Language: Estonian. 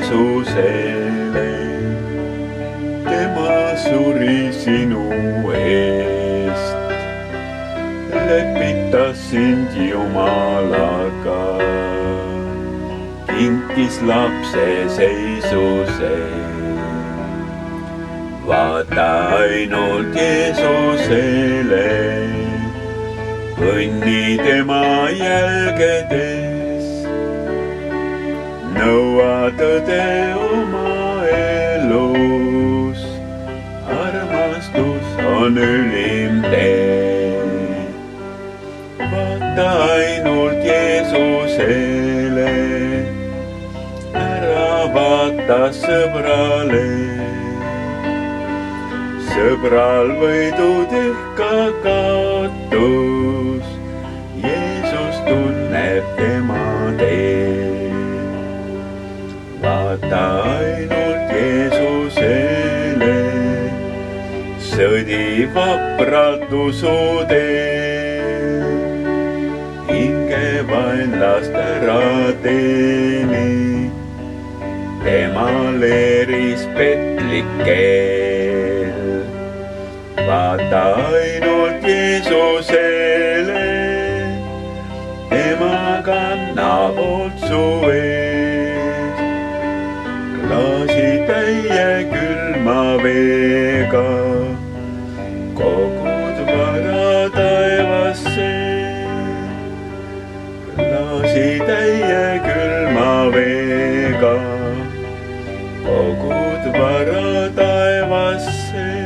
Jeesusele. Tema suri sinu eest, lepitas sind Jumalaga, kinkis lapse seisuse. Vaata ainult Jeesusele, kõnni tema jälgedes, nõua tõde oma elus, armastus on ülim tee. Vaata ainult Jeesusele, ära vaata sõbrale. Sõbral võidud ehka kaotus, Jeesus tunneb tema teed. Vaata ainult Jeesusele, sõdi vapralt usu tee. Hinge vaenlast ära teeni, tema leeris petlik keel. Vaata ainult Jeesusele, tema kannab hoolt su ees. Klaasitäie külma veega kogud vara taevasse. Klaasitäie külma veega kogud vara taevasse.